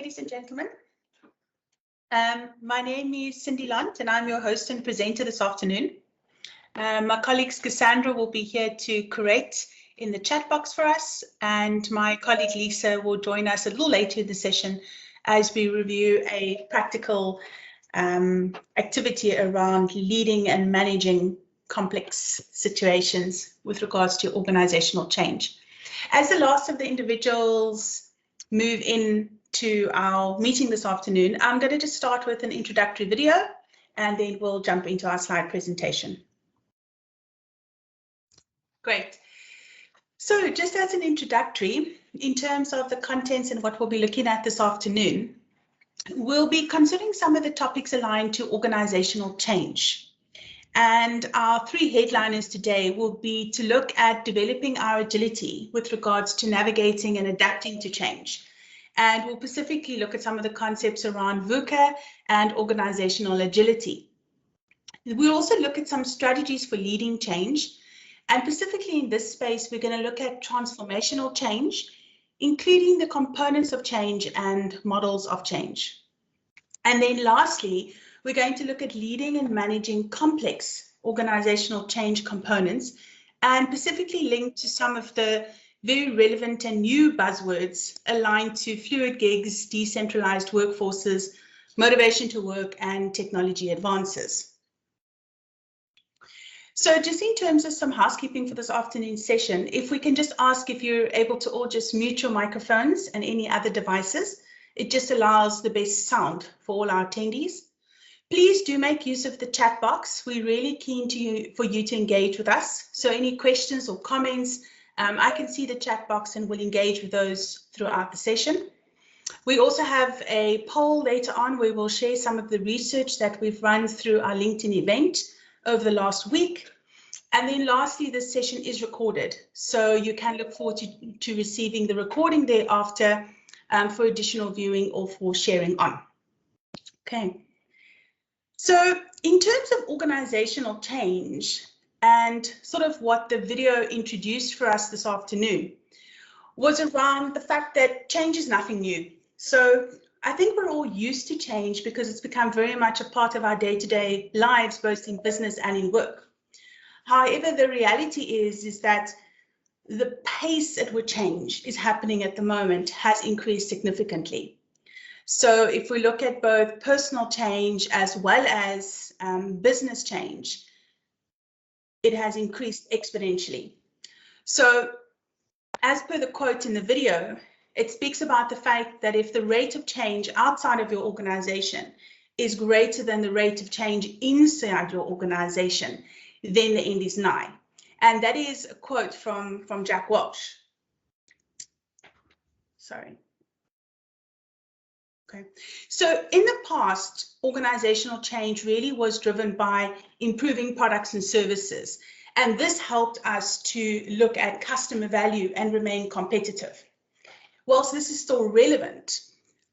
ladies and gentlemen. My name is Cindy Londt, and I'm your host and presenter this afternoon. My colleague Cassandra will be here to correct in the chat box for us, and my colleague Lisa will join us a little later in the session as we review a practical activity around leading and managing complex situations with regards to organizational change. As the last of the individuals move into our meeting this afternoon, I'm going to just start with an introductory video, and then we'll jump into our slide presentation. Great. So just as an introductory, in terms of the contents and what we'll be looking at this afternoon, we'll be considering some of the topics aligned to organizational change. And our three headliners today will be to look at developing our agility with regards to navigating and adapting to change. And we'll specifically look at some of the concepts around VUCA and organizational agility. We'll also look at some strategies for leading change. And specifically in this space, we're going to look at transformational change, including the components of change and models of change. And then lastly, we're going to look at leading and managing complex organizational change components, and specifically linked to some of the very relevant and new buzzwords aligned to Fluidgigs, decentralized workforces, motivation to work, and technology advances. So just in terms of some housekeeping for this afternoon's session, if we can just ask if you're able to all just mute your microphones and any other devices, it just allows the best sound for all our attendees. Please do make use of the chat box. We're really keen for you to engage with us. So any questions or comments, I can see the chat box and will engage with those throughout the session. We also have a poll later on where we'll share some of the research that we've run through our LinkedIn event over the last week. And then lastly, this session is recorded, so you can look forward to receiving the recording thereafter for additional viewing or for sharing on. Okay. So in terms of organizational change and sort of what the video introduced for us this afternoon was around the fact that change is nothing new. So I think we're all used to change because it's become very much a part of our day-to-day lives, both in business and in work. However, the reality is that the pace at which change is happening at the moment has increased significantly. So if we look at both personal change as well as business change, it has increased exponentially. So as per the quote in the video, it speaks about the fact that if the rate of change outside of your organization is greater than the rate of change inside your organization, then the end is nigh. And that is a quote from Jack Welch. Sorry. Okay. So in the past, organizational change really was driven by improving products and services. And this helped us to look at customer value and remain competitive. Whilst this is still relevant,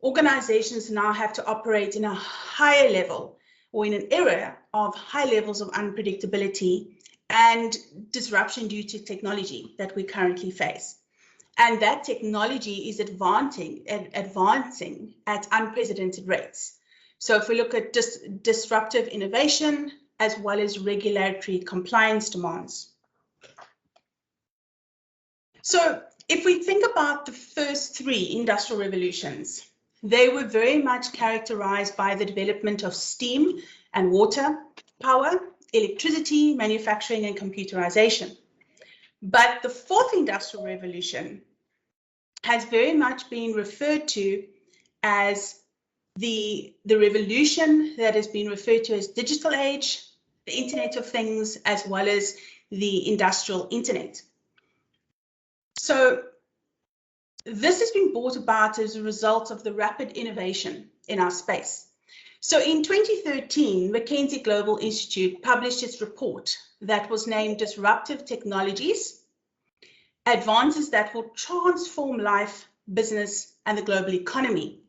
organizations now have to operate in a higher level or in an era of high levels of unpredictability and disruption due to technology that we currently face. And that technology is advancing at unprecedented rates. So if we look at disruptive innovation as well as regulatory compliance demands. So if we think about the first three industrial revolutions, they were very much characterized by the development of steam and water power, electricity, manufacturing, and computerization. But the fourth industrial revolution has very much been referred to as the revolution that has been referred to as digital age, the Internet of Things, as well as the industrial internet. So this has been brought about as a result of the rapid innovation in our space. So in 2013, McKinsey Global Institute published its report that was named Disruptive Technologies, Advances that will transform life, business, and the global economy.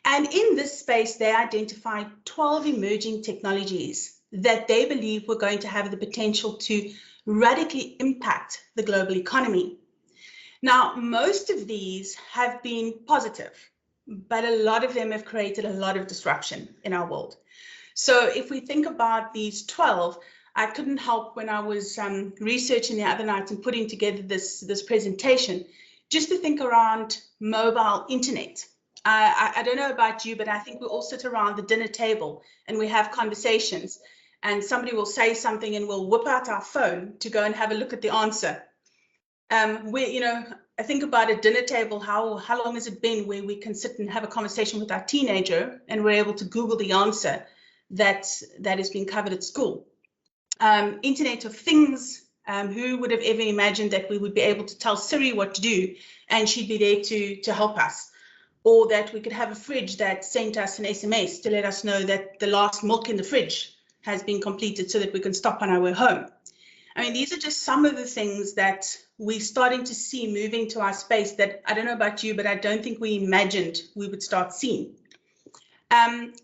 And in this space, they identified 12 emerging technologies that they believe were going to have the potential to radically impact the global economy. Now, most of these have been positive. but a lot of them have created a lot of disruption in our world. So if we think about these 12, I couldn't help when I was researching the other night and putting together this presentation, just to think around mobile internet. I don't know about you, but I think we all sit around the dinner table and we have conversations, and somebody will say something and we'll whip out our phone to go and have a look at the answer. I think about a dinner table, how long has it been where we can sit and have a conversation with our teenager and we're able to Google the answer that has been covered at school. Internet of Things, who would have ever imagined that we would be able to tell Siri what to do and she'd be there to help us, or that we could have a fridge that sent us an SMS to let us know that the last milk in the fridge has been completed so that we can stop on our way home. I mean, these are just some of the things that we're starting to see moving to our space that, I don't know about you, but I don't think we imagined we would start seeing.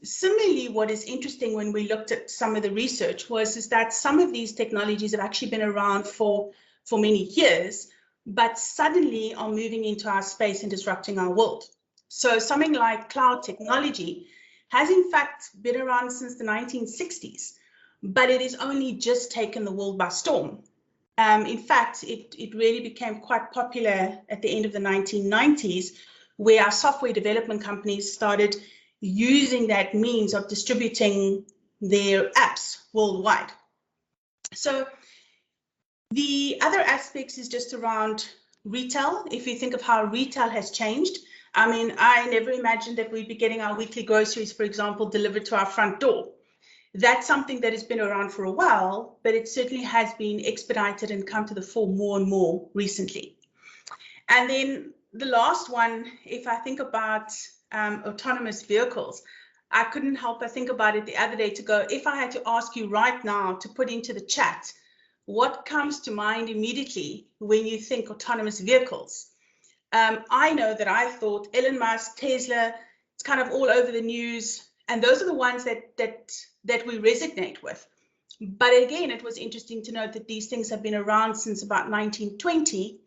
Similarly, what is interesting when we looked at some of the research is that some of these technologies have actually been around for many years, but suddenly are moving into our space and disrupting our world. So something like cloud technology has in fact been around since the 1960s, but it has only just taken the world by storm. In fact, it really became quite popular at the end of the 1990s, where our software development companies started using that means of distributing their apps worldwide. So the other aspects is just around retail. If you think of how retail has changed, I mean, I never imagined that we'd be getting our weekly groceries, for example, delivered to our front door. That's something that has been around for a while, but it certainly has been expedited and come to the fore more and more recently. And then the last one, if I think about autonomous vehicles, I couldn't help but think about it the other day to go, if I had to ask you right now to put into the chat, what comes to mind immediately when you think autonomous vehicles? I know that I thought Elon Musk, Tesla, it's kind of all over the news, and those are the ones that we resonate with. But again, it was interesting to note that these things have been around since about 1920,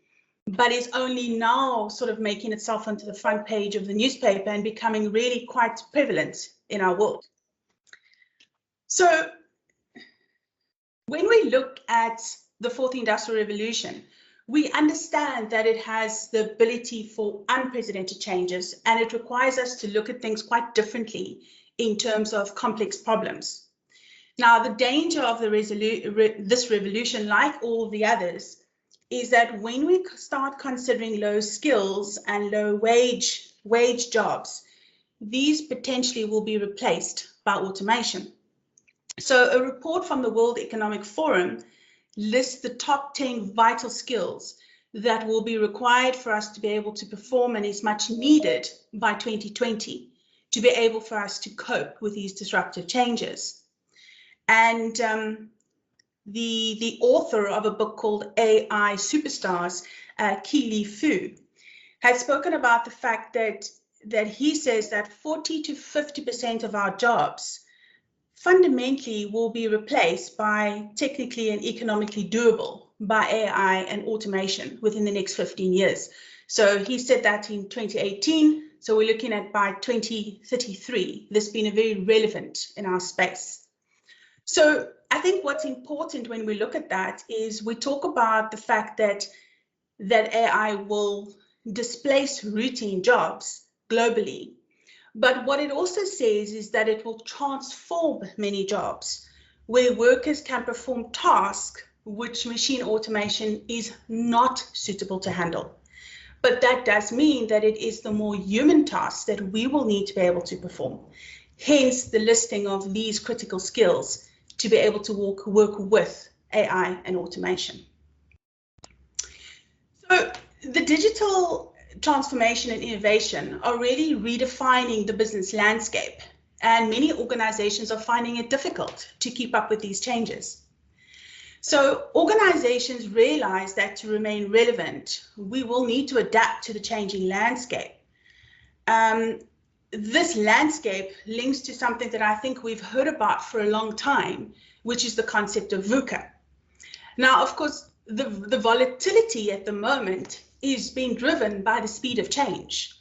but is only now sort of making itself onto the front page of the newspaper and becoming really quite prevalent in our world. So when we look at the fourth industrial revolution, we understand that it has the ability for unprecedented changes, and it requires us to look at things quite differently in terms of complex problems. Now, the danger of this revolution, like all the others, is that when we start considering low skills and low wage jobs, these potentially will be replaced by automation. So a report from the World Economic Forum lists the top 10 vital skills that will be required for us to be able to perform and is much needed by 2020 to be able for us to cope with these disruptive changes. And the author of a book called AI Superstars, Keely Fu, has spoken about the fact that he says that 40 to 50% of our jobs fundamentally will be replaced by technically and economically doable by AI and automation within the next 15 years. So he said that in 2018. So we're looking at by 2033, this being a very relevant in our space. So I think what's important when we look at that is we talk about the fact that AI will displace routine jobs globally. But what it also says is that it will transform many jobs where workers can perform tasks which machine automation is not suitable to handle. But that does mean that it is the more human tasks that we will need to be able to perform. Hence the listing of these critical skills to be able to work with AI and automation. So the digital transformation and innovation are really redefining the business landscape, and many organizations are finding it difficult to keep up with these changes. So organizations realize that to remain relevant, we will need to adapt to the changing landscape. This landscape links to something that I think we've heard about for a long time, which is the concept of VUCA. Now, of course, the volatility at the moment is being driven by the speed of change.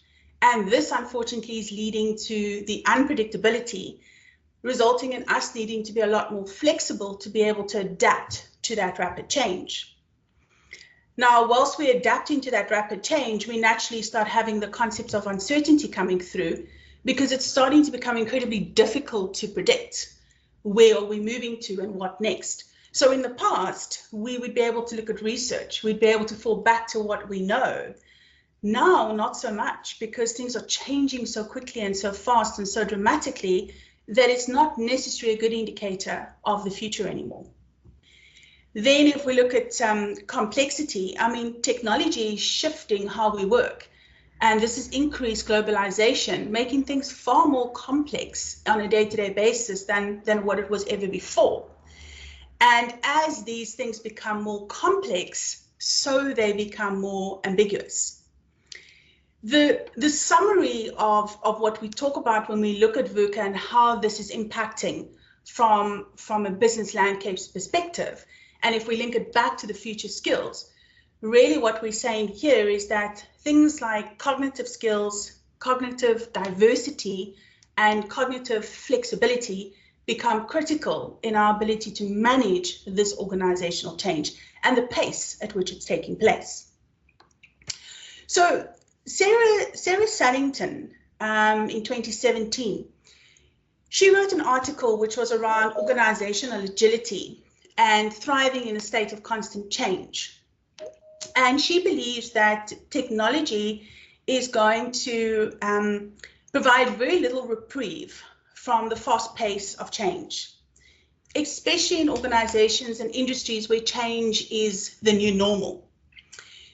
And this, unfortunately, is leading to the unpredictability, resulting in us needing to be a lot more flexible to be able to adapt to that rapid change. Now, whilst we're adapting to that rapid change, we naturally start having the concepts of uncertainty coming through, because it's starting to become incredibly difficult to predict where are we moving to and what next. So in the past, we would be able to look at research, we'd be able to fall back to what we know. Now, not so much, because things are changing so quickly and so fast and so dramatically that it's not necessarily a good indicator of the future anymore. Then if we look at complexity, I mean, technology is shifting how we work. And this has increased globalization, making things far more complex on a day-to-day basis than what it was ever before. And as these things become more complex, so they become more ambiguous. The summary of what we talk about when we look at VUCA and how this is impacting from a business landscape's perspective, and if we link it back to the future skills, really what we're saying here is that things like cognitive skills, cognitive diversity, and cognitive flexibility become critical in our ability to manage this organizational change and the pace at which it's taking place. So Sarah Saddington, in 2017, she wrote an article which was around organizational agility and thriving in a state of constant change. And she believes that technology is going to provide very little reprieve from the fast pace of change, especially in organizations and industries where change is the new normal.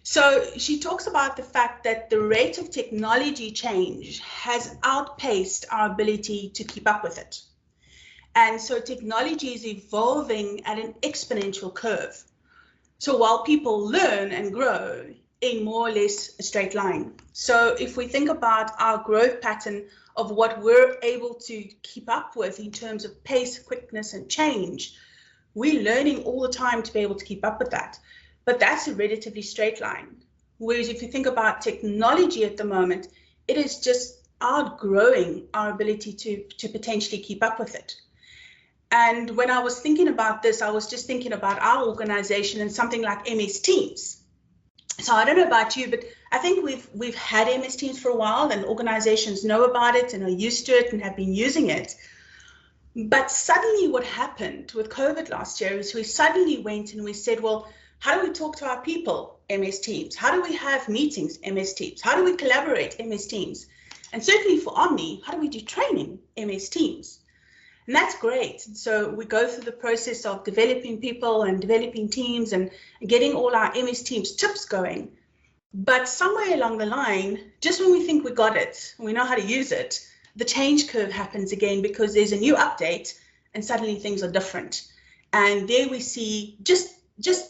So she talks about the fact that the rate of technology change has outpaced our ability to keep up with it. And so technology is evolving at an exponential curve. So while people learn and grow in more or less a straight line. So if we think about our growth pattern of what we're able to keep up with in terms of pace, quickness, and change, we're learning all the time to be able to keep up with that. But that's a relatively straight line. Whereas if you think about technology at the moment, it is just outgrowing our ability to potentially keep up with it. And when I was thinking about this, I was just thinking about our organization and something like MS Teams. So I don't know about you, but I think we've had MS Teams for a while, and organizations know about it and are used to it and have been using it. But suddenly what happened with COVID last year is we suddenly went and we said, well, how do we talk to our people? MS Teams. How do we have meetings? MS Teams. How do we collaborate? MS Teams. And certainly for Omni, how do we do training? MS Teams. And that's great. So we go through the process of developing people and developing teams and getting all our MS Teams tips going. But somewhere along the line, just when we think we got it, we know how to use it, the change curve happens again because there's a new update and suddenly things are different. And there we see just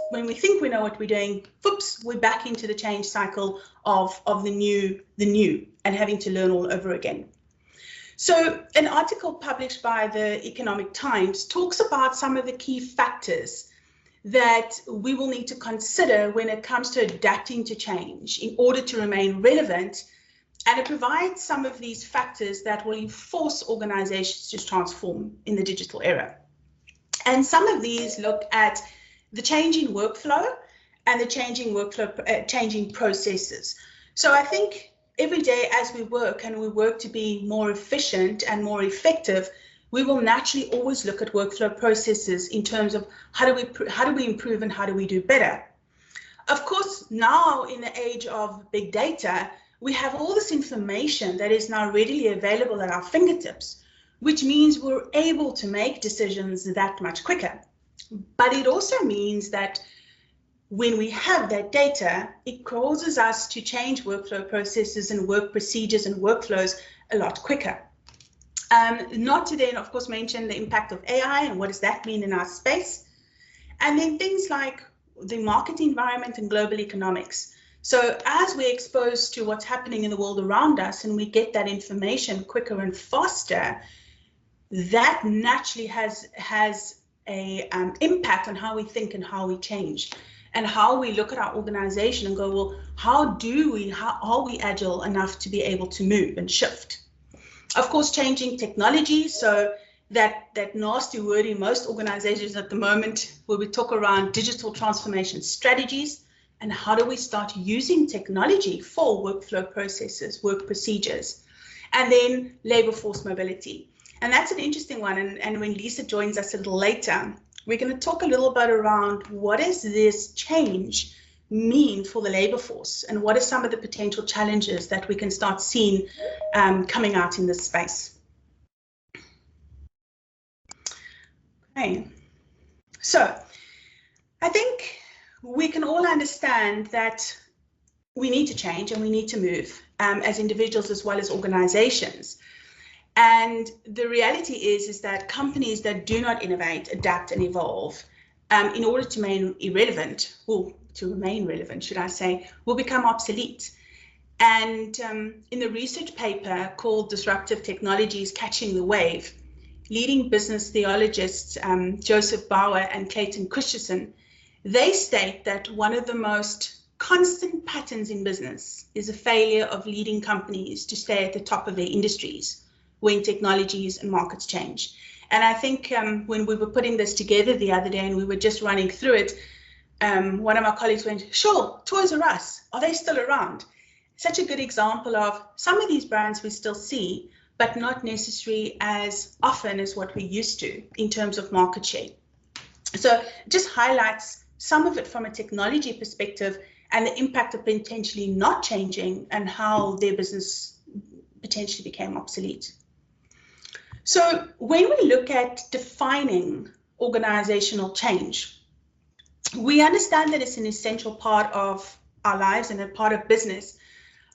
when we think we know what we're doing, whoops, we're back into the change cycle of the new and having to learn all over again. So an article published by the Economic Times talks about some of the key factors that we will need to consider when it comes to adapting to change in order to remain relevant. And it provides some of these factors that will force organizations to transform in the digital era. And some of these look at the changing workflow and the changing processes. So I think every day as we work and we work to be more efficient and more effective, we will naturally always look at workflow processes in terms of how do we improve and how do we do better. Of course, now in the age of big data, we have all this information that is now readily available at our fingertips, which means we're able to make decisions that much quicker. But it also means that when we have that data, it causes us to change workflow processes and work procedures and workflows a lot quicker. Not to then, of course, mention the impact of AI and what does that mean in our space. And then things like the market environment and global economics. So as we're exposed to what's happening in the world around us and we get that information quicker and faster, that naturally has a impact on how we think and how we change. and how we look at our organization and go, well, how are we agile enough to be able to move and shift? Of course, changing technology. So that nasty word in most organizations at the moment, where we talk around digital transformation strategies, and how do we start using technology for workflow processes, work procedures, and then labor force mobility. And that's an interesting one. And when Lisa joins us a little later, we're going to talk a little bit around what does this change mean for the labor force, and what are some of the potential challenges that we can start seeing coming out in this space. Okay, so I think we can all understand that we need to change and we need to move as individuals as well as organizations. And the reality is that companies that do not innovate, adapt and evolve in order to remain irrelevant, or to remain relevant, should I say, will become obsolete. And in the research paper called Disruptive Technologies Catching the Wave, leading business theologists Joseph Bauer and Clayton Christensen, they state that one of the most constant patterns in business is a failure of leading companies to stay at the top of their industries when technologies and markets change. And I think when we were putting this together the other day and we were just running through it, one of my colleagues went, sure, Toys R Us, are they still around? Such a good example of some of these brands we still see, but not necessarily as often as what we used to in terms of market share. So it just highlights some of it from a technology perspective and the impact of potentially not changing and how their business potentially became obsolete. So when we look at defining organizational change, we understand that it's an essential part of our lives and a part of business.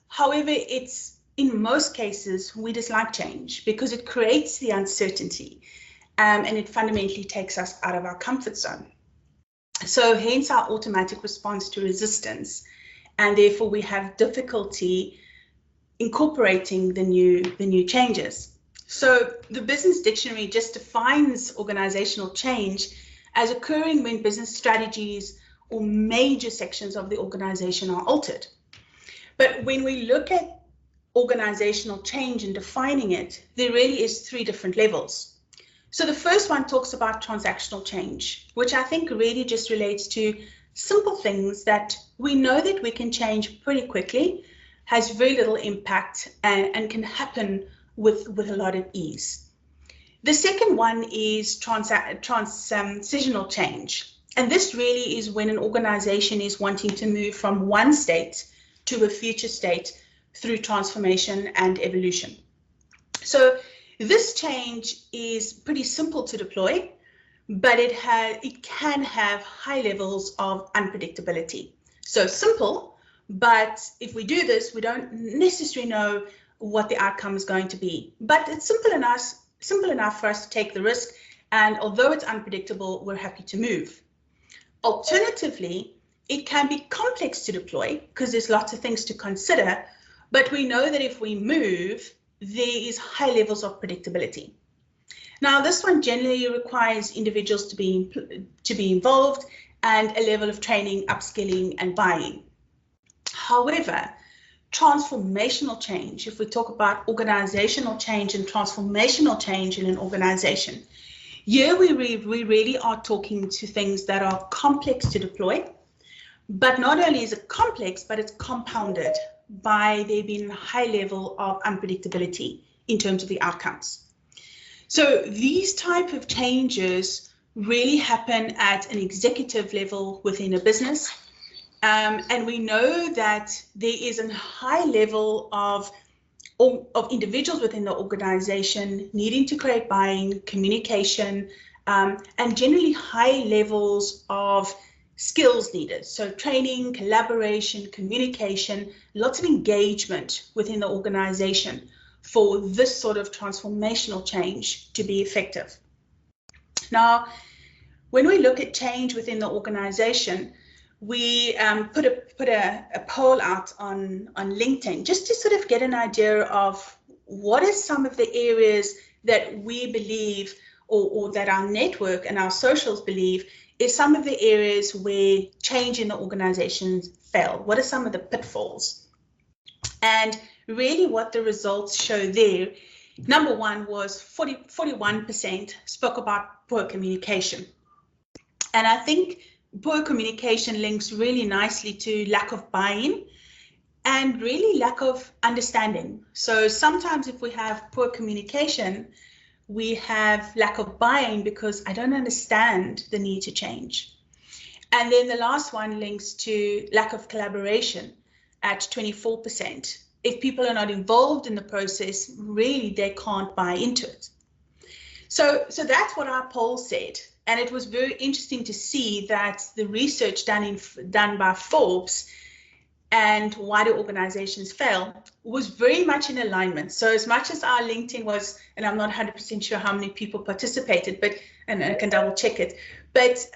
However, it's in most cases, we dislike change because it creates the uncertainty and it fundamentally takes us out of our comfort zone. So hence our automatic response to resistance, and therefore we have difficulty incorporating the new changes. So the Business Dictionary just defines organizational change as occurring when business strategies or major sections of the organization are altered. But when we look at organizational change and defining it, there really is 3 different levels. So the first one talks about transactional change, which I think really just relates to simple things that we know that we can change pretty quickly, has very little impact and can happen with a lot of ease. The second one is transitional change. And this really is when an organization is wanting to move from one state to a future state through transformation and evolution. So this change is pretty simple to deploy, but it can have high levels of unpredictability. So simple, but if we do this, we don't necessarily know what the outcome is going to be. But it's simple enough for us to take the risk, and although it's unpredictable, we're happy to move. Alternatively, it can be complex to deploy because there's lots of things to consider, but we know that if we move, there is high levels of predictability. Now, this one generally requires individuals to be involved and a level of training, upskilling, and buy-in. However, transformational change, if we talk about organizational change and transformational change in an organization, here we really are talking to things that are complex to deploy, but not only is it complex, but it's compounded by there being a high level of unpredictability in terms of the outcomes. So these type of changes really happen at an executive level within a business. And we know that there is a high level of individuals within the organization needing to create buy-in, communication, and generally high levels of skills needed. So training, collaboration, communication, lots of engagement within the organization for this sort of transformational change to be effective. Now, when we look at change within the organization, we put a poll out on LinkedIn just to sort of get an idea of what are some of the areas that we believe or that our network and our socials believe is some of the areas where change in the organizations fail. What are some of the pitfalls? And really what the results show there, number one was 41% spoke about poor communication. And I think poor communication links really nicely to lack of buy-in and really lack of understanding. So sometimes if we have poor communication, we have lack of buy-in because I don't understand the need to change. And then the last one links to lack of collaboration at 24%. If people are not involved in the process, really they can't buy into it. So that's what our poll said. And it was very interesting to see that the research done by Forbes and why do organizations fail was very much in alignment. So as much as our LinkedIn was, and I'm not 100% sure how many people participated, and I can double check it, but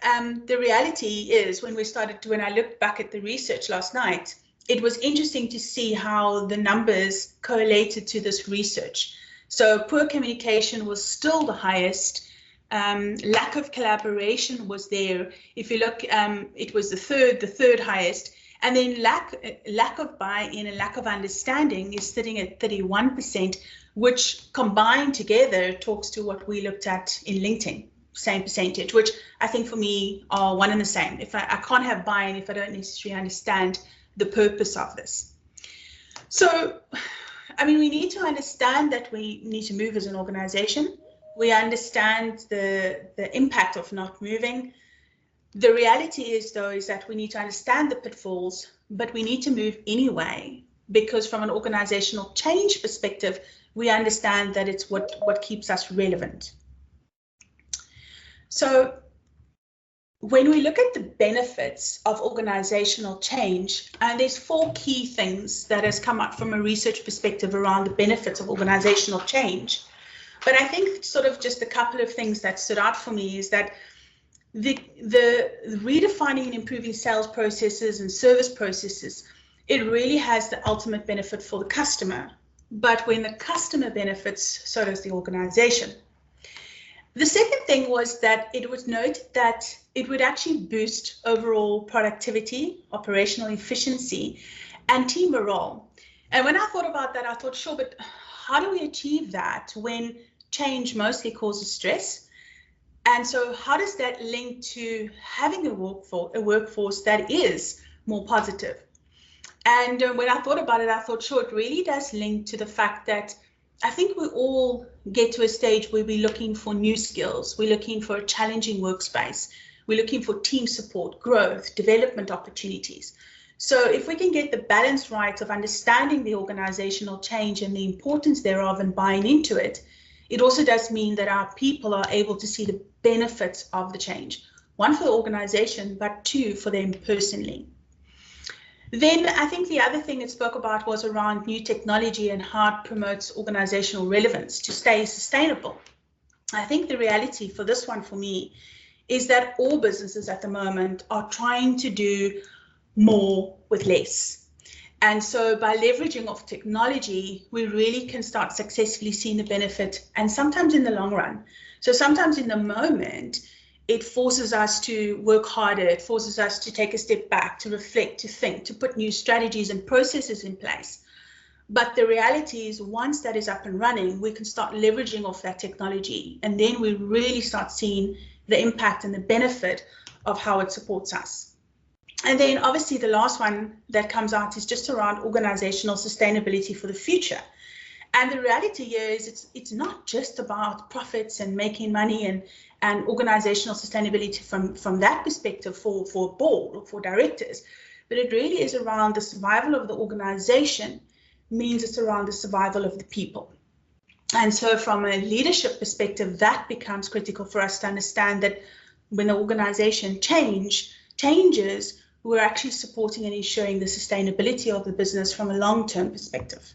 the reality is when I looked back at the research last night, it was interesting to see how the numbers correlated to this research. So poor communication was still the highest. Lack of collaboration was there. If you look, it was the third highest. And then lack of buy-in and lack of understanding is sitting at 31%, which combined together talks to what we looked at in LinkedIn, same percentage, which I think for me are one and the same. If I can't have buy-in if I don't necessarily understand the purpose of this. So, I mean, we need to understand that we need to move as an organization. We understand the impact of not moving. The reality is, though, is that we need to understand the pitfalls, but we need to move anyway, because from an organizational change perspective, we understand that it's what keeps us relevant. So when we look at the benefits of organizational change, and there's 4 key things that has come up from a research perspective around the benefits of organizational change. But I think sort of just a couple of things that stood out for me is that the redefining and improving sales processes and service processes, it really has the ultimate benefit for the customer. But when the customer benefits, so does the organization. The second thing was that it was noted that it would actually boost overall productivity, operational efficiency, and team morale. And when I thought about that, I thought, sure, but how do we achieve that when change mostly causes stress? And so how does that link to having a workforce that is more positive? And when I thought about it, I thought, sure, it really does link to the fact that I think we all get to a stage where we're looking for new skills. We're looking for a challenging workspace. We're looking for team support, growth, development opportunities. So if we can get the balance right of understanding the organizational change and the importance thereof and buying into it, it also does mean that our people are able to see the benefits of the change. 1 for the organization, but 2 for them personally. Then I think the other thing it spoke about was around new technology and how it promotes organizational relevance to stay sustainable. I think the reality for this one for me is that all businesses at the moment are trying to do more with less. And so by leveraging of technology, we really can start successfully seeing the benefit, and sometimes in the long run. So sometimes in the moment, it forces us to work harder. It forces us to take a step back, to reflect, to think, to put new strategies and processes in place. But the reality is once that is up and running, we can start leveraging off that technology. And then we really start seeing the impact and the benefit of how it supports us. And then obviously the last one that comes out is just around organizational sustainability for the future. And the reality here is it's not just about profits and making money and organizational sustainability from that perspective for a board or for directors, but it really is around the survival of the organization, means it's around the survival of the people. And so from a leadership perspective, that becomes critical for us to understand that when the organization changes, we're actually supporting and ensuring the sustainability of the business from a long-term perspective.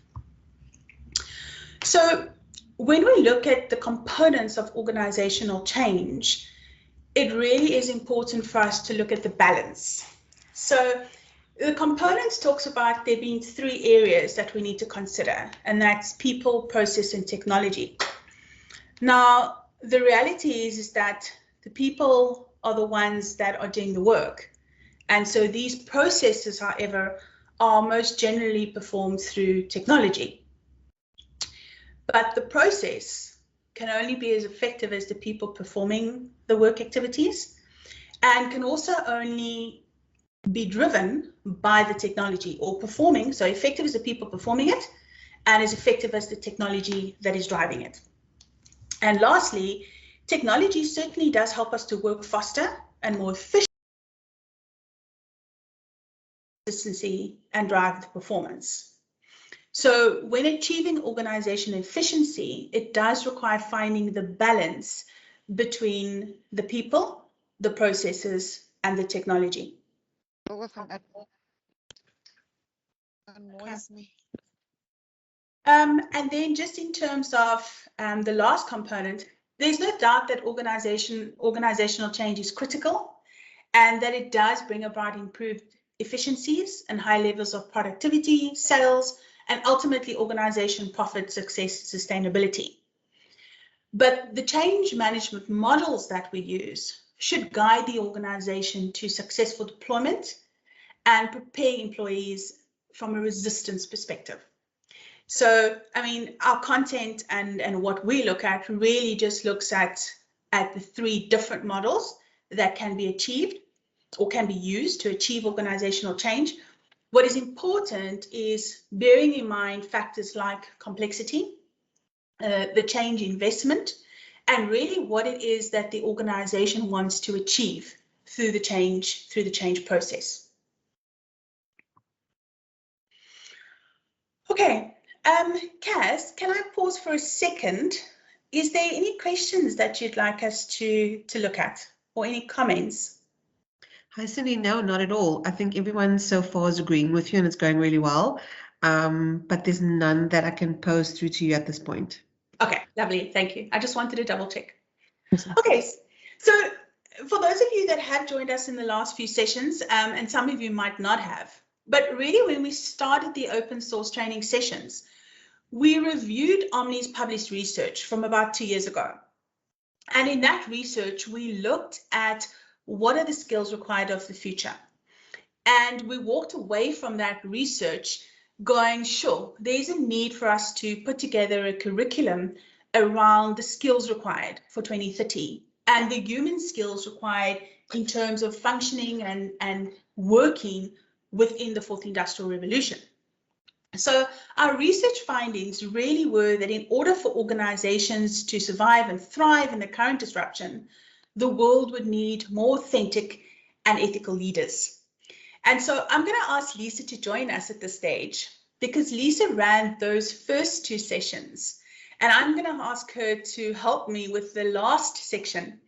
So when we look at the components of organizational change, it really is important for us to look at the balance. So the components talks about there being 3 areas that we need to consider, and that's people, process, and technology. Now, the reality is that the people are the ones that are doing the work. And so these processes, however, are most generally performed through technology. But the process can only be as effective as the people performing the work activities, and can also only be driven by the technology or performing. So effective as the people performing it, and as effective as the technology that is driving it. And lastly, technology certainly does help us to work faster and more efficiently and drive the performance. So when achieving organizational efficiency, it does require finding the balance between the people, the processes, and the technology. Annoys me. And then just in terms of the last component, there's no doubt that organizational change is critical, and that it does bring about improved efficiencies and high levels of productivity, sales, and ultimately organization profit, success, sustainability. But the change management models that we use should guide the organization to successful deployment and prepare employees from a resistance perspective. So, I mean, our content and what we look at really just looks at the three different models that can be achieved or can be used to achieve organizational change. What is important is bearing in mind factors like complexity, the change investment, and really what it is that the organization wants to achieve through the change process. Okay, Kaz, can I pause for a second? Is there any questions that you'd like us to look at, or any comments? Hi, Cindy. No, not at all. I think everyone so far is agreeing with you and it's going really well. But there's none that I can pose through to you at this point. Okay, lovely. Thank you. I just wanted to double check. Okay, so for those of you that have joined us in the last few sessions, and some of you might not have, but really when we started the open source training sessions, we reviewed Omni's published research from about 2 years ago. And in that research, we looked at what are the skills required of the future. And we walked away from that research going, sure, there's a need for us to put together a curriculum around the skills required for 2030 and the human skills required in terms of functioning and working within the fourth industrial revolution. So our research findings really were that in order for organizations to survive and thrive in the current disruption, the world would need more authentic and ethical leaders. And so I'm going to ask Lisa to join us at this stage because Lisa ran those first 2 sessions. And I'm going to ask her to help me with the last section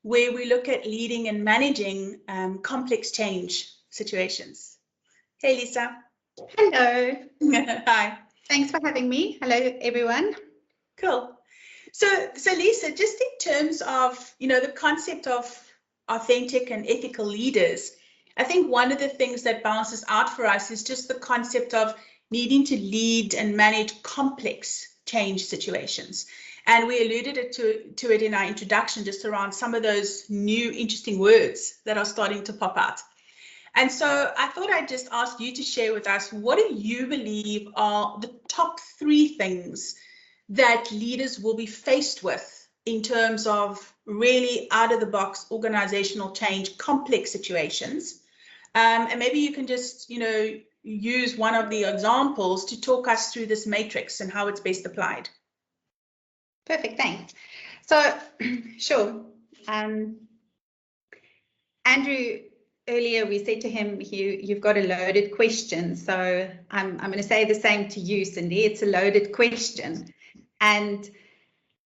where we look at leading and managing complex change situations. Hey, Lisa. Hello. Hi. Thanks for having me. Hello, everyone. Cool. So Lisa, just in terms of, the concept of authentic and ethical leaders, I think one of the things that balances out for us is just the concept of needing to lead and manage complex change situations. And we alluded to it in our introduction, just around some of those new interesting words that are starting to pop out. And so I thought I'd just ask you to share with us, what do you believe are the top 3 things that leaders will be faced with in terms of really out-of-the-box organizational change, complex situations? And maybe you can just, use one of the examples to talk us through this matrix and how it's best applied. Perfect, thanks. So, sure. Andrew, earlier we said to him, you've got a loaded question. So I'm going to say the same to you, Cindy. It's a loaded question. And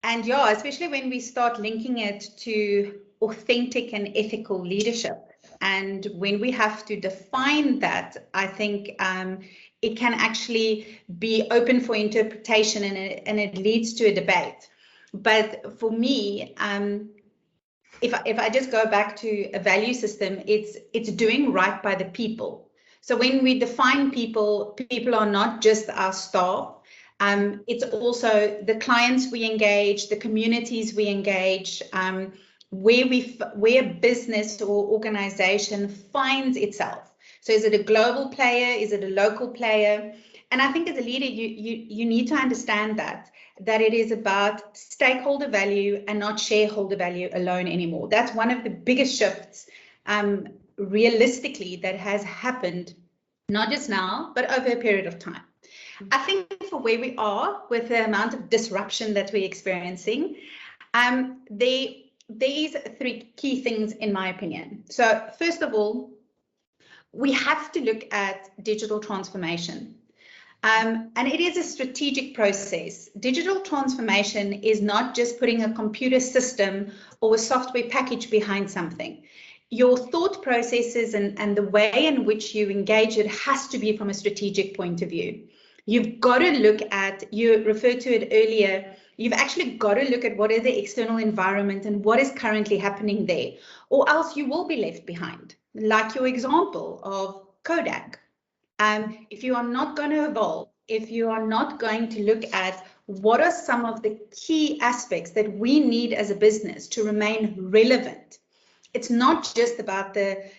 yeah, especially when we start linking it to authentic and ethical leadership. And when we have to define that, I think it can actually be open for interpretation and it leads to a debate. But for me, if I just go back to a value system, it's doing right by the people. So when we define people, people are not just our staff. It's also the clients we engage, the communities we engage, where business or organization finds itself. So is it a global player? Is it a local player? And I think as a leader, you need to understand that it is about stakeholder value and not shareholder value alone anymore. That's one of the biggest shifts realistically that has happened, not just now, but over a period of time. I think for where we are with the amount of disruption that we're experiencing, there is 3 key things in my opinion. So first of all, we have to look at digital transformation. And it is a strategic process. Digital transformation is not just putting a computer system or a software package behind something. Your thought processes and the way in which you engage it has to be from a strategic point of view. You've got to look at, you referred to it earlier, you've actually got to look at what is the external environment and what is currently happening there, or else you will be left behind. Like your example of Kodak. If you are not going to evolve, if you are not going to look at what are some of the key aspects that we need as a business to remain relevant, it's not just about the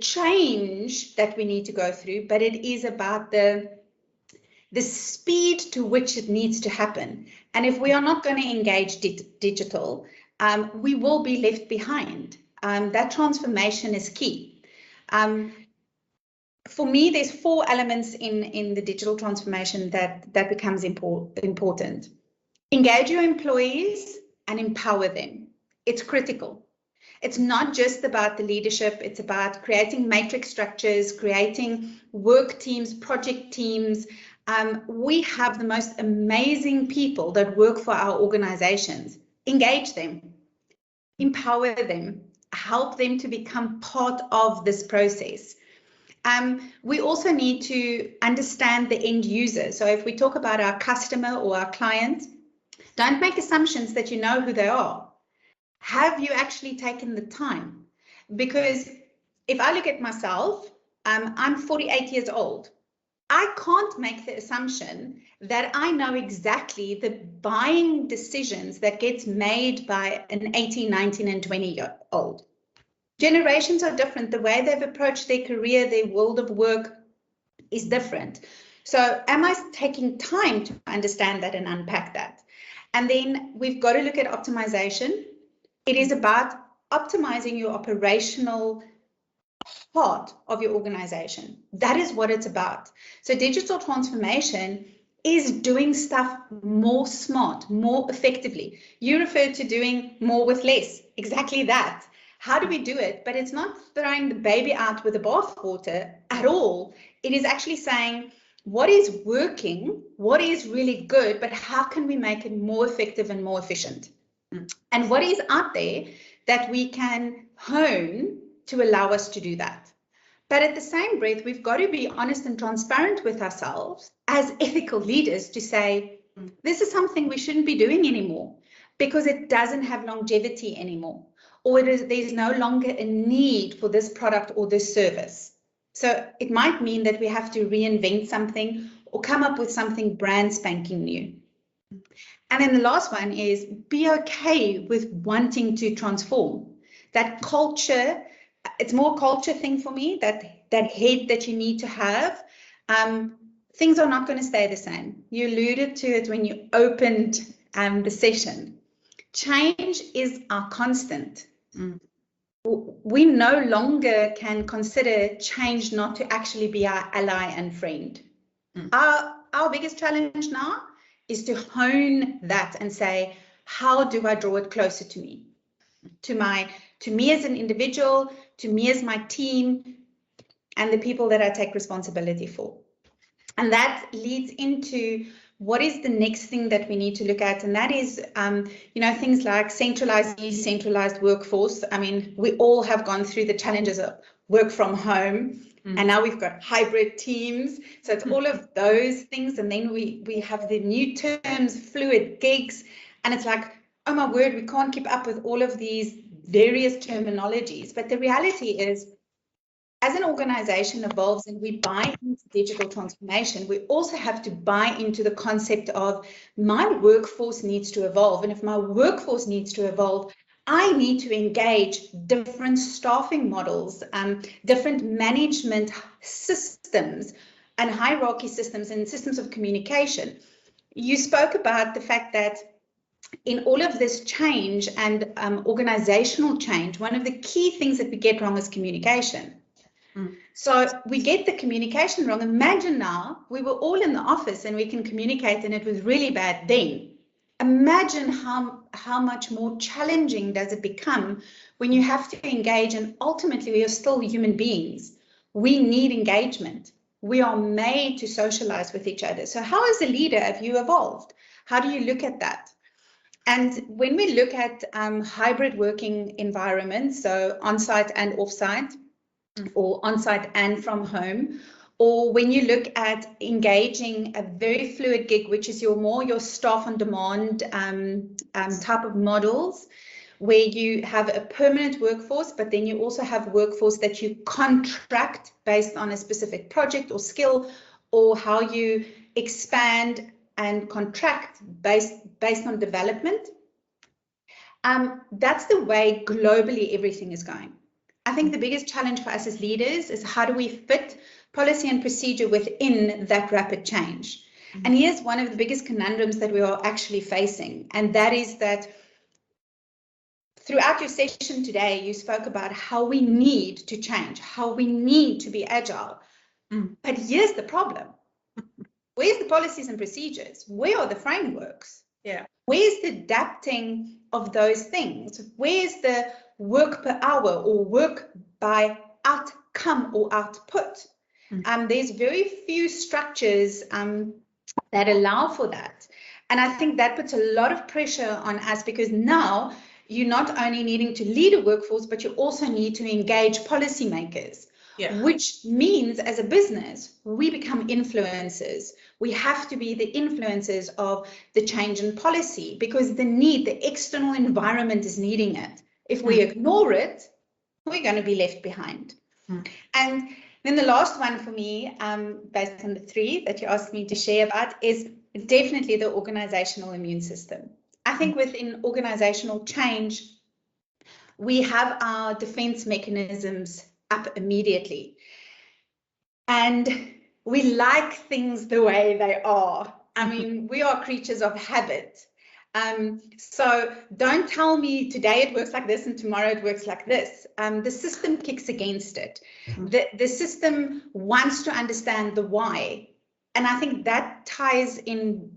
change that we need to go through, but it is about the speed to which it needs to happen. And if we are not going to engage digital, we will be left behind. That transformation is key. For me, there's 4 elements in the digital transformation that becomes important. Engage your employees and empower them. It's critical. It's not just about the leadership. It's about creating matrix structures, creating work teams, project teams. We have the most amazing people that work for our organizations. Engage them, empower them, help them to become part of this process. We also need to understand the end user. So if we talk about our customer or our client, don't make assumptions that you know who they are. Have you actually taken the time? Because if I look at myself, I'm 48 years old. I can't make the assumption that I know exactly the buying decisions that gets made by an 18, 19 and 20-year-old. Generations are different. The way they've approached their career, their world of work is different. So am I taking time to understand that and unpack that? And then we've got to look at optimization. It is about optimizing your operational part of your organization. That is what it's about. So digital transformation is doing stuff more smart, more effectively. You referred to doing more with less. Exactly that. How do we do it? But it's not throwing the baby out with the bathwater at all. It is actually saying what is working, what is really good, but how can we make it more effective and more efficient? And what is out there that we can hone to allow us to do that? But at the same breath, we've got to be honest and transparent with ourselves as ethical leaders to say, this is something we shouldn't be doing anymore because it doesn't have longevity anymore. Or there's no longer a need for this product or this service. So it might mean that we have to reinvent something or come up with something brand spanking new. And then the last one is be okay with wanting to transform. That culture, it's more a culture thing for me, that head that you need to have. Things are not going to stay the same. You alluded to it when you opened the session. Change is our constant. We no longer can consider change not to actually be our ally and friend. Our biggest challenge now is to hone that and say, how do I draw it closer to me? To me as an individual, to me as my team, and the people that I take responsibility for. And that leads into what is the next thing that we need to look at? And that is, things like centralized, decentralized workforce. I mean, we all have gone through the challenges of work from home, and now we've got hybrid teams. So it's all of those things. And then we have the new terms, Fluidgigs, and it's like, oh my word, we can't keep up with all of these various terminologies. But the reality is, as an organization evolves and we buy into digital transformation, we also have to buy into the concept of my workforce needs to evolve. And if my workforce needs to evolve, I need to engage different staffing models, different management systems and hierarchy systems and systems of communication. You spoke about the fact that in all of this change and organizational change, one of the key things that we get wrong is communication. So we get the communication wrong. Imagine now we were all in the office and we can communicate and it was really bad then. Imagine how much more challenging does it become when you have to engage, and ultimately we are still human beings. We need engagement. We are made to socialize with each other. So how as a leader have you evolved? How do you look at that? And when we look at hybrid working environments, so on-site and off-site, or on-site and from home, or when you look at engaging a very fluid gig, which is your staff on demand type of models, where you have a permanent workforce, but then you also have workforce that you contract based on a specific project or skill, or how you expand and contract based on development. That's the way globally everything is going. I think the biggest challenge for us as leaders is how do we fit policy and procedure within that rapid change? And here's one of the biggest conundrums that we are actually facing, and that is that throughout your session today, you spoke about how we need to change, how we need to be agile. But here's the problem. Where's the policies and procedures? Where are the frameworks? Yeah. Where's the adapting of those things? Where's the work per hour or work by outcome or output? There's very few structures that allow for that. And I think that puts a lot of pressure on us, because now you're not only needing to lead a workforce, but you also need to engage policymakers. Yeah. Which means as a business, we become influencers. We have to be the influencers of the change in policy, because the external environment is needing it. If we ignore it, we're going to be left behind. And then the last one for me, based on the three that you asked me to share about, is definitely the organizational immune system. I think within organizational change, we have our defense mechanisms up immediately. And we like things the way they are. I mean, we are creatures of habit. So don't tell me today it works like this and tomorrow it works like this. The system kicks against it. The system wants to understand the why. And I think that ties in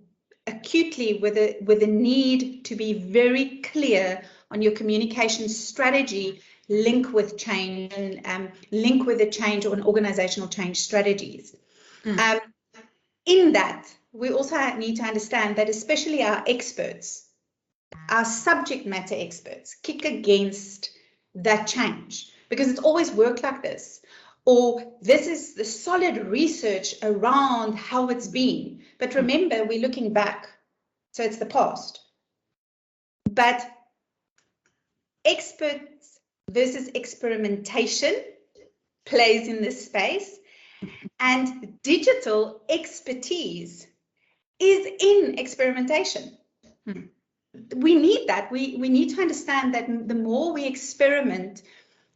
acutely with the need to be very clear on your communication strategy, link with change, and link with the change or an organizational change strategies. In that, we also need to understand that especially our experts, our subject matter experts, kick against that change, because it's always worked like this, or this is the solid research around how it's been. But remember, we're looking back, so it's the past. But experts versus experimentation plays in this space, and digital expertise is in experimentation. We need that. We need to understand that the more we experiment,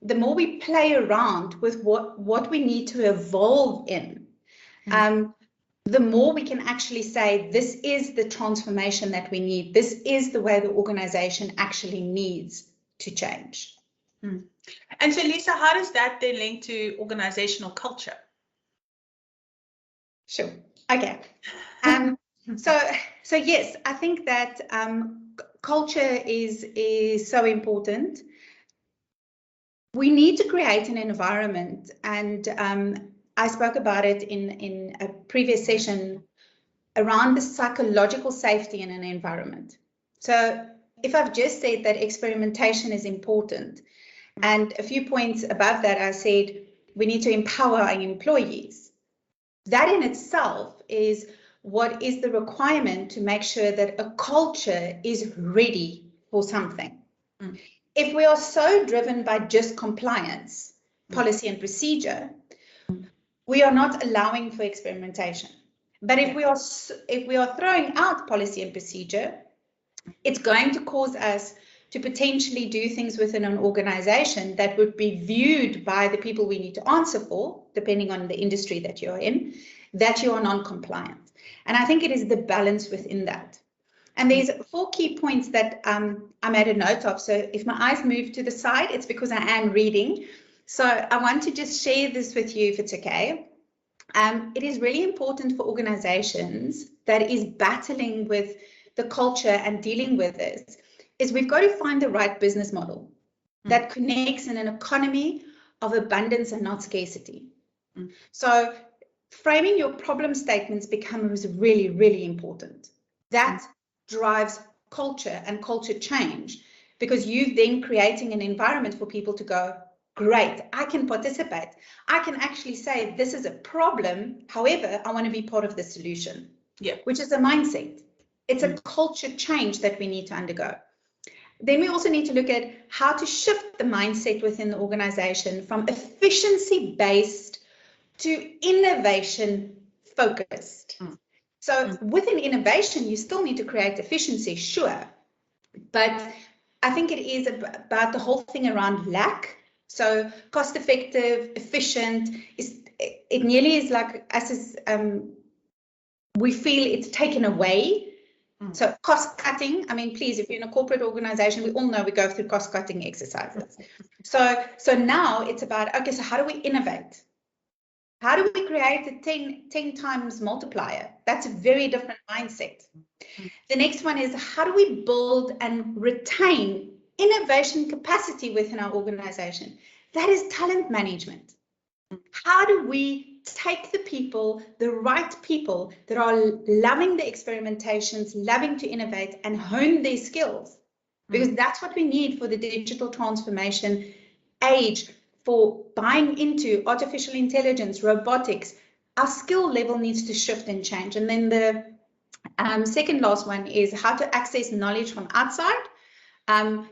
the more we play around with what we need to evolve in, the more we can actually say, this is the transformation that we need. This is the way the organization actually needs to change. And so, Lisa, how does that then link to organizational culture? Sure. Okay. So yes, I think that culture is so important. We need to create an environment, and I spoke about it in a previous session around the psychological safety in an environment. So if I've just said that experimentation is important, and a few points above that I said we need to empower our employees, that in itself is what is the requirement to make sure that a culture is ready for something. If we are so driven by just compliance, policy and procedure, we are not allowing for experimentation. But if we are throwing out policy and procedure, it's going to cause us to potentially do things within an organization that would be viewed by the people we need to answer for, depending on the industry that you're in, that you are non-compliant. And I think it is the balance within that. And there's 4 key points that I made a note of. So if my eyes move to the side, it's because I am reading. So I want to just share this with you if it's okay. It is really important for organizations that is battling with the culture and dealing with this, is we've got to find the right business model that connects in an economy of abundance and not scarcity. So framing your problem statements becomes really, really important. That drives culture and culture change, because you're then creating an environment for people to go, great, I can participate. I can actually say this is a problem. However, I want to be part of the solution, which is a mindset. It's a culture change that we need to undergo. Then we also need to look at how to shift the mindset within the organization from efficiency-based to innovation-focused. So within innovation, you still need to create efficiency, sure. But I think it is about the whole thing around lack. So cost-effective, efficient, it nearly is like us as we feel it's taken away. So cost cutting, I mean, please, if you're in a corporate organization, we all know we go through cost cutting exercises. So now it's about, okay, so how do we innovate? How do we create a 10 times multiplier? That's a very different mindset. The next one is, how do we build and retain innovation capacity within our organization? That is talent management. How do we take the people, the right people that are loving the experimentations, loving to innovate and hone their skills? Because that's what we need for the digital transformation age, for buying into artificial intelligence, robotics. Our skill level needs to shift and change. And then the second last one is how to access knowledge from outside.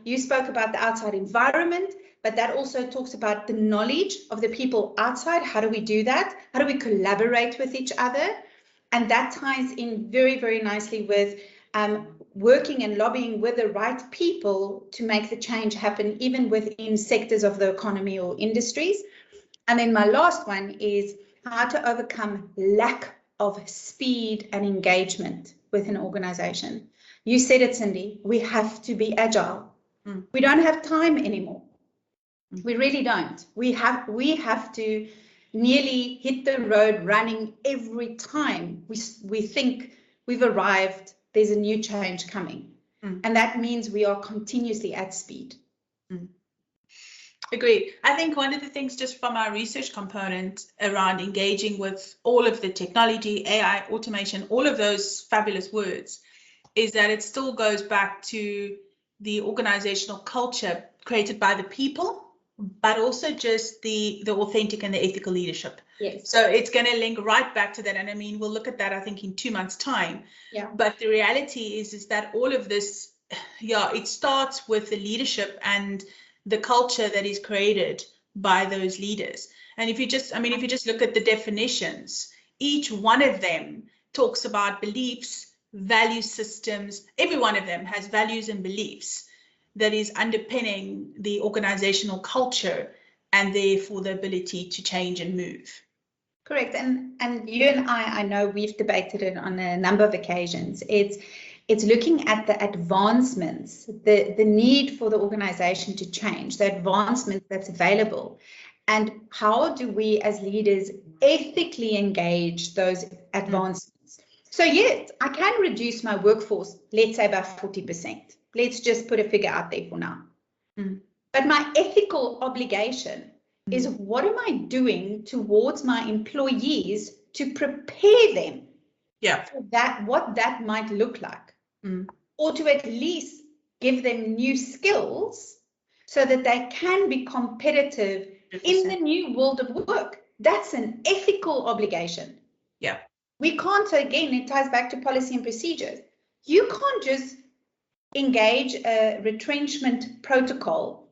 You spoke about the outside environment, but that also talks about the knowledge of the people outside. How do we do that? How do we collaborate with each other? And that ties in very, very nicely with working and lobbying with the right people to make the change happen, even within sectors of the economy or industries. And then my last one is how to overcome lack of speed and engagement within an organization. You said it, Cindy, we have to be agile. We don't have time anymore. We really don't. We have to nearly hit the road running every time we think we've arrived, there's a new change coming. And that means we are continuously at speed. Agreed. I think one of the things, just from our research component around engaging with all of the technology, AI, automation, all of those fabulous words, is that it still goes back to the organizational culture created by the people, but also just the authentic and the ethical leadership. Yes. So it's going to link right back to that. And I mean, we'll look at that, I think, in 2 months' time. Yeah. But the reality is that all of this, it starts with the leadership and the culture that is created by those leaders. And if you just look at the definitions, each one of them talks about beliefs, value systems. Every one of them has values and beliefs that is underpinning the organizational culture and therefore the ability to change and move. Correct. And you and I know we've debated it on a number of occasions. It's looking at the advancements, the need for the organization to change, the advancements that's available, and how do we as leaders ethically engage those advancements. So yes, I can reduce my workforce, let's say by 40%. Let's just put a figure out there for now. But my ethical obligation is, what am I doing towards my employees to prepare them for that, what that might look like, or to at least give them new skills so that they can be competitive 100%. In the new world of work. That's an ethical obligation. Yeah. We can't, again, it ties back to policy and procedures. You can't just engage a retrenchment protocol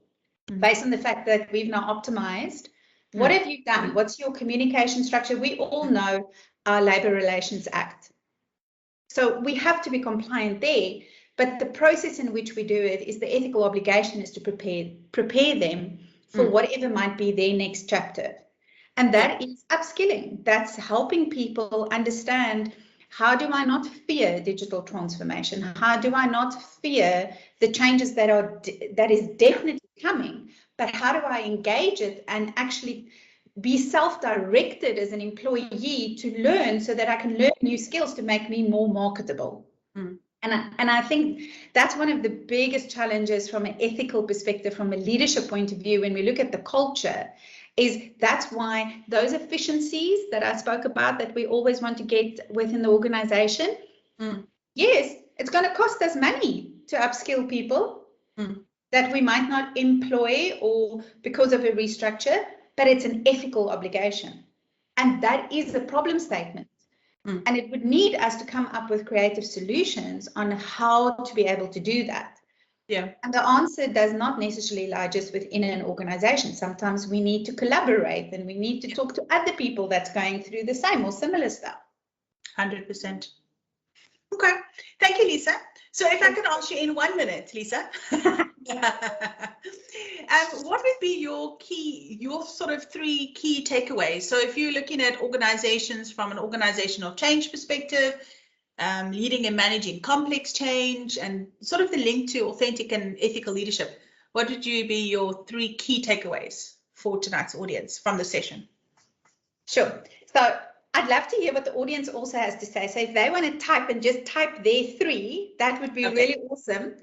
based on the fact that we've now optimized What have you done? What's your communication structure? We all know our Labour Relations Act. So we have to be compliant there. But the process in which we do it is the ethical obligation is to prepare them for whatever might be their next chapter. And that is upskilling. That's helping people understand, how do I not fear digital transformation? How do I not fear the changes that is definitely coming? But how do I engage it and actually be self-directed as an employee to learn so that I can learn new skills to make me more marketable? And I think that's one of the biggest challenges from an ethical perspective, from a leadership point of view, when we look at the culture, is that's why those efficiencies that I spoke about that we always want to get within the organization, yes, it's going to cost us money to upskill people that we might not employ or because of a restructure, but it's an ethical obligation. And that is the problem statement. And it would need us to come up with creative solutions on how to be able to do that. Yeah. And the answer does not necessarily lie just within an organization. Sometimes we need to collaborate and we need to talk to other people that's going through the same or similar stuff. 100%. Okay. Thank you, Lisa. So if I can ask you in 1 minute, Lisa, what would be your sort of 3 key takeaways? So if you're looking at organizations from an organizational change perspective, leading and managing complex change, and sort of the link to authentic and ethical leadership, what would you be your 3 key takeaways for tonight's audience from the session? Sure. So I'd love to hear what the audience also has to say. So if they want to type and just type their 3, that would be really awesome.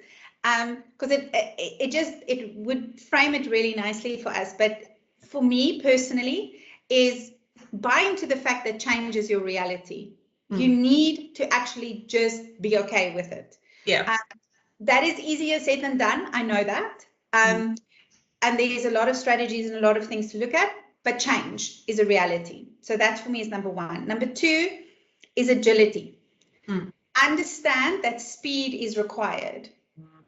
Because it would frame it really nicely for us. But for me personally, is buy into the fact that change is your reality. You need to actually just be okay with it. Yeah. That is easier said than done. I know that. And there's a lot of strategies and a lot of things to look at, but change is a reality. So that for me is number 1. Number 2 is agility. Understand that speed is required.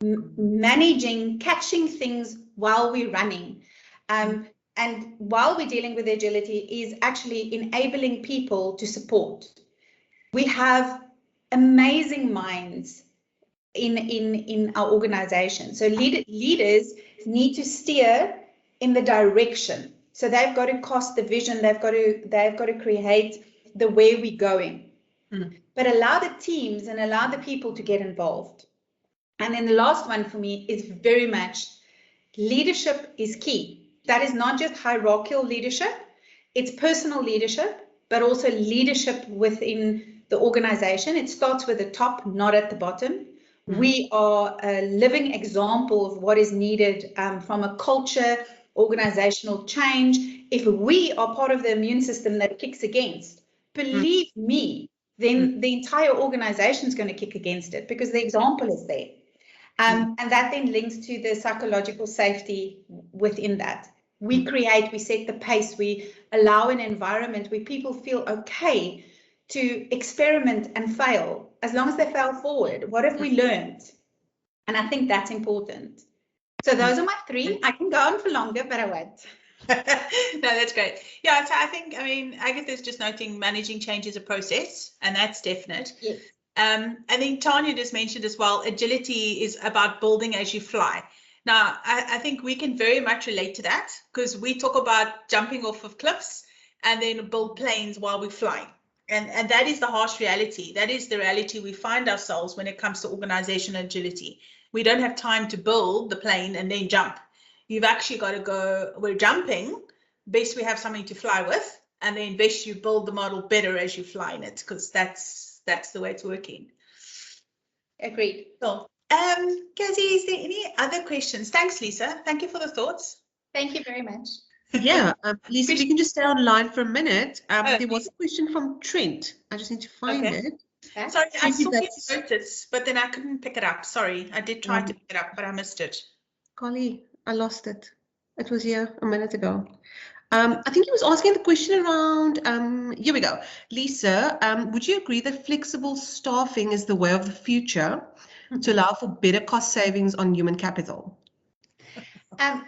Managing, catching things while we're running. And while we're dealing with agility is actually enabling people to support. We have amazing minds in our organization. So leaders need to steer in the direction. So they've got to cast the vision. They've got to create the way we're going. But allow the teams and allow the people to get involved. And then the last one for me is very much leadership is key. That is not just hierarchical leadership. It's personal leadership, but also leadership within the organization. It starts with the top, not at the bottom. We are a living example of what is needed from a culture, organizational change. If we are part of the immune system that kicks against, believe me, then the entire organization is going to kick against it because the example is there. And that then links to the psychological safety within that. We set the pace, we allow an environment where people feel okay to experiment and fail, as long as they fail forward. What have we learned? And I think that's important. So those are my 3. I can go on for longer, but I won't. No, that's great. Yeah, so Agatha's just noting managing change is a process, and that's definite. Yes. I think Tanya just mentioned as well, agility is about building as you fly. Now, I think we can very much relate to that because we talk about jumping off of cliffs and then build planes while we're flying. And that is the harsh reality. That is the reality we find ourselves when it comes to organizational agility. We don't have time to build the plane and then jump. You've actually got to go, we're jumping, best we have something to fly with, and then best you build the model better as you fly in it, because that's the way it's working. Agreed. So, Kazi, is there any other questions? Thanks, Lisa. Thank you for the thoughts. Thank you very much. Yeah, Lisa, if you can just stay online for a minute. There was a question from Trent. I just need to find it. Sorry, I saw his notice, but then I couldn't pick it up. Sorry, I did try to pick it up, but I missed it. Golly, I lost it. It was here a minute ago. I think he was asking the question around, here we go. Lisa, would you agree that flexible staffing is the way of the future to allow for better cost savings on human capital?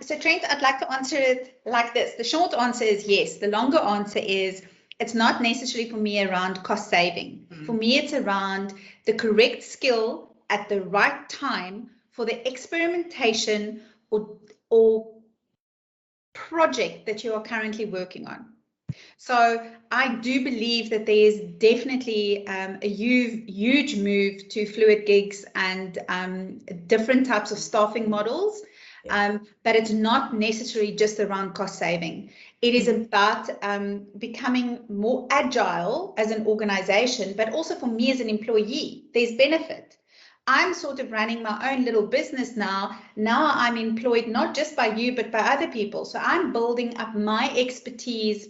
So Trent, I'd like to answer it like this. The short answer is yes. The longer answer is it's not necessarily for me around cost saving. For me, it's around the correct skill at the right time for the experimentation or project that you are currently working on. So I do believe that there is definitely a huge move to Fluidgigs and different types of staffing models. But it's not necessarily just around cost saving. It is about becoming more agile as an organization, but also for me as an employee, there's benefit. I'm sort of running my own little business now. Now I'm employed not just by you, but by other people. So I'm building up my expertise,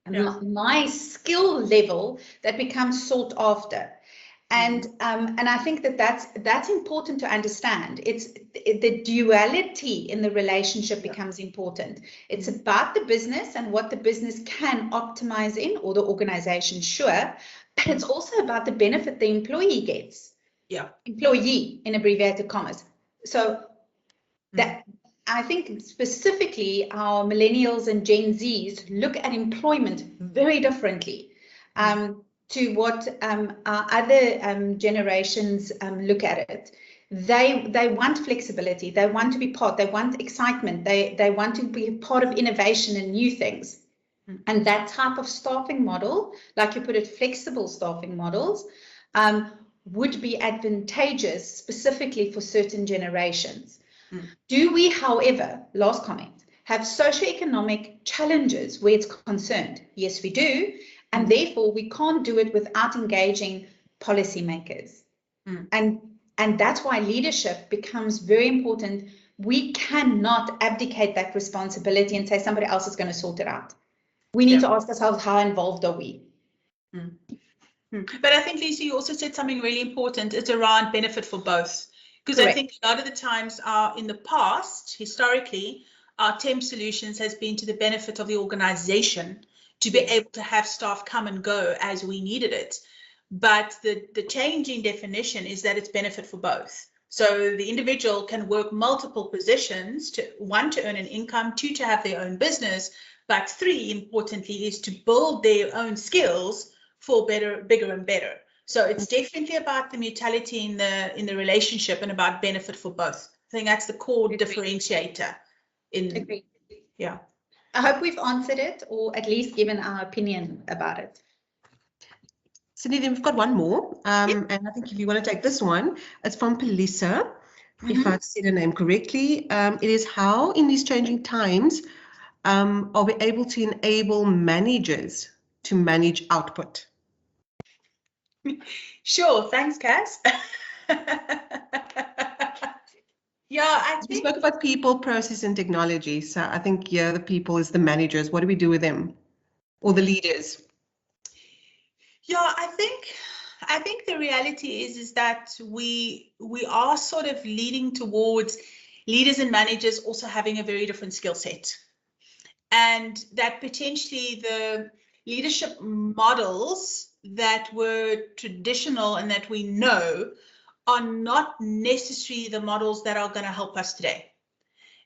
my skill level that becomes sought after. And I think that that's important to understand. It's the duality in the relationship becomes important. It's about the business and what the business can optimize in, or the organization, sure, but it's also about the benefit the employee gets. Employee in abbreviated commas. So that I think specifically our millennials and Gen Zs look at employment very differently to what our other generations look at it. They want flexibility. They want to be part. They want excitement. They want to be part of innovation and new things. And that type of staffing model, like you put it, flexible staffing models, would be advantageous specifically for certain generations. Do we, however, last comment, have socioeconomic challenges where it's concerned? Yes, we do. And therefore, we can't do it without engaging policymakers. And that's why leadership becomes very important. We cannot abdicate that responsibility and say somebody else is going to sort it out. We need to ask ourselves, how involved are we? But I think, Lisa, you also said something really important. It's around benefit for both. Because I think a lot of the times in the past, historically, our temp solutions has been to the benefit of the organization to be able to have staff come and go as we needed it. But the change in definition is that it's benefit for both. So the individual can work multiple positions, one, to earn an income, two, to have their own business, but three, importantly, is to build their own skills for better, bigger and better. So it's definitely about the mutuality in the relationship and about benefit for both. I think that's the core differentiator. Agreed. Yeah. I hope we've answered it, or at least given our opinion about it. Cindy, then we've got one more, and I think if you want to take this one, it's from Pelissa, if I've said her name correctly. It is, how in these changing times are we able to enable managers to manage output? Sure, thanks, Cass. Yeah, I think we spoke about people, process, and technology. So I think the people is the managers. What do we do with them, or the leaders? Yeah, I think the reality is that we are sort of leading towards leaders and managers also having a very different skill set, and that potentially the leadership models that were traditional and that we know are not necessarily the models that are going to help us today.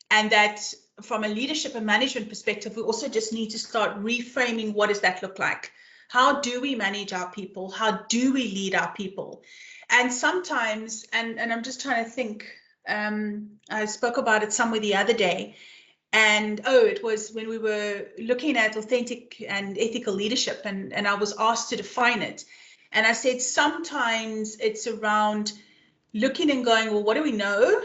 And that from a leadership and management perspective, we also just need to start reframing, what does that look like? How do we manage our people? How do we lead our people? And sometimes, and I'm just trying to think, I spoke about it somewhere the other day, and it was when we were looking at authentic and ethical leadership, and I was asked to define it. And I said, sometimes it's around looking and going, well, what do we know?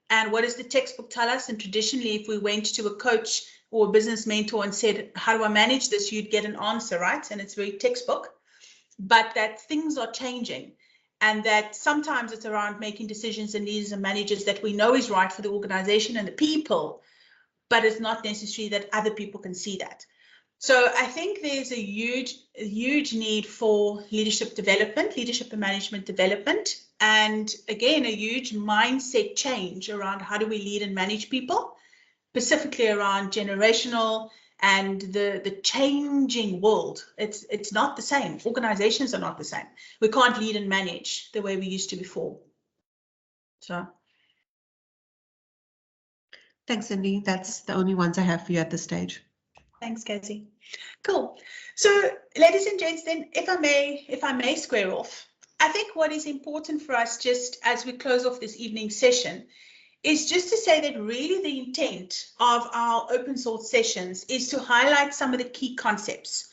And what does the textbook tell us? And traditionally, if we went to a coach or a business mentor and said, how do I manage this? You'd get an answer, right? And it's very textbook, but that things are changing, and that sometimes it's around making decisions and leaders and managers that we know is right for the organization and the people, but it's not necessary that other people can see that. So I think there's a huge need for leadership development, leadership and management development, and again, a huge mindset change around how do we lead and manage people, specifically around generational and the changing world. It's not the same. Organizations are not the same. We can't lead and manage the way we used to before. So. Thanks, Cindy. That's the only ones I have for you at this stage. Thanks, Cassie. Cool. So, ladies and gents, then, if I may square off, I think what is important for us, just as we close off this evening session, is just to say that really the intent of our open source sessions is to highlight some of the key concepts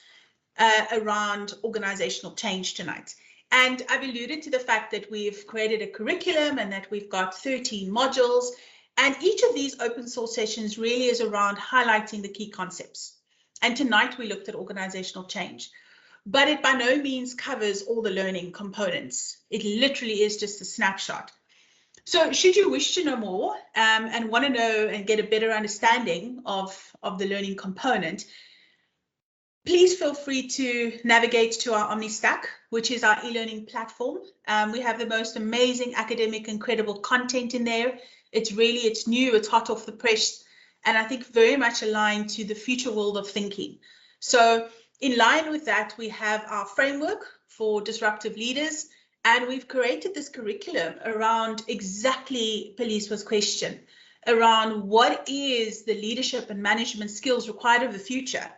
around organizational change tonight. And I've alluded to the fact that we've created a curriculum and that we've got 13 modules. And each of these open source sessions really is around highlighting the key concepts. And tonight we looked at organizational change, but it by no means covers all the learning components. It literally is just a snapshot. So should you wish to know more and want to know and get a better understanding of the learning component, please feel free to navigate to our Omnistack, which is our e-learning platform. We have the most amazing academic, incredible content in there. It's new, it's hot off the press, and I think very much aligned to the future world of thinking. So in line with that, we have our framework for disruptive leaders, and we've created this curriculum around exactly Peliswa's question, around what is the leadership and management skills required of the future.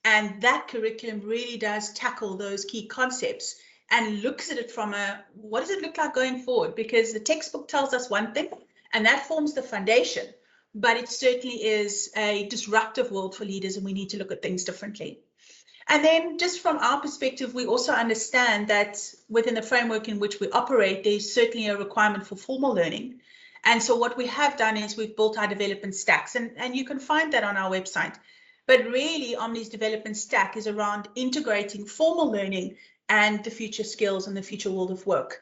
And that curriculum really does tackle those key concepts and looks at it from what does it look like going forward? Because the textbook tells us one thing, and that forms the foundation, but it certainly is a disruptive world for leaders, and we need to look at things differently. And then just from our perspective, we also understand that within the framework in which we operate, there's certainly a requirement for formal learning. And so what we have done is we've built our development stacks, and you can find that on our website. But really, Omni's development stack is around integrating formal learning and the future skills and the future world of work.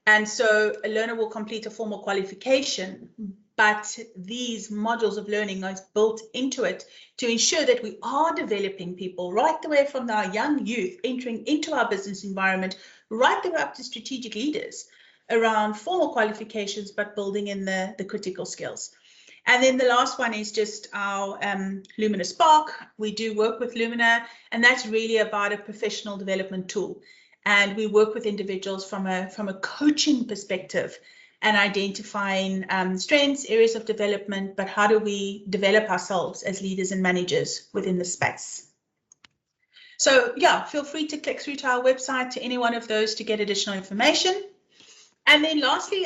And so a learner will complete a formal qualification, but these modules of learning are built into it to ensure that we are developing people right the way from our young youth entering into our business environment, right the way up to strategic leaders around formal qualifications, but building in the critical skills. And then the last one is just our Lumina Spark. We do work with Lumina, and that's really about a professional development tool. And we work with individuals from a coaching perspective and identifying strengths, areas of development, but how do we develop ourselves as leaders and managers within the space. So yeah, feel free to click through to our website, to any one of those, to get additional information. And then lastly,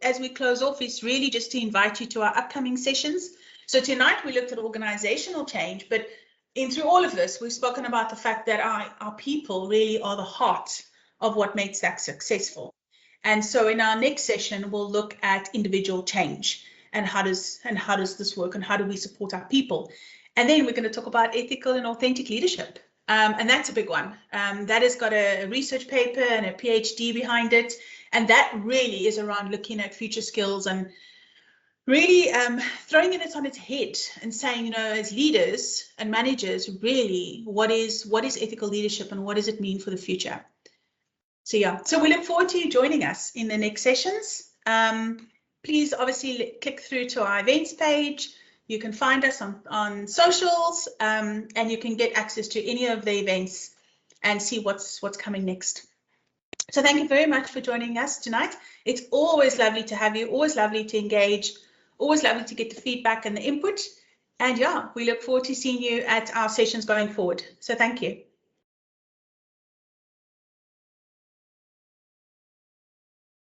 as we close off, is really just to invite you to our upcoming sessions. So tonight we looked at organizational change, but through all of this, we've spoken about the fact that our people really are the heart of what makes that successful. And so in our next session, we'll look at individual change and how does this work and how do we support our people. And then we're going to talk about ethical and authentic leadership. And that's a big one. That has got a research paper and a PhD behind it. And that really is around looking at future skills and really throwing it on its head and saying, you know, as leaders and managers, really, what is ethical leadership and what does it mean for the future? So yeah, so we look forward to you joining us in the next sessions. Please obviously click through to our events page. You can find us on socials, and you can get access to any of the events and see what's coming next. So thank you very much for joining us tonight. It's always lovely to have you, always lovely to engage, always lovely to get the feedback and the input. And yeah, we look forward to seeing you at our sessions going forward. So thank you.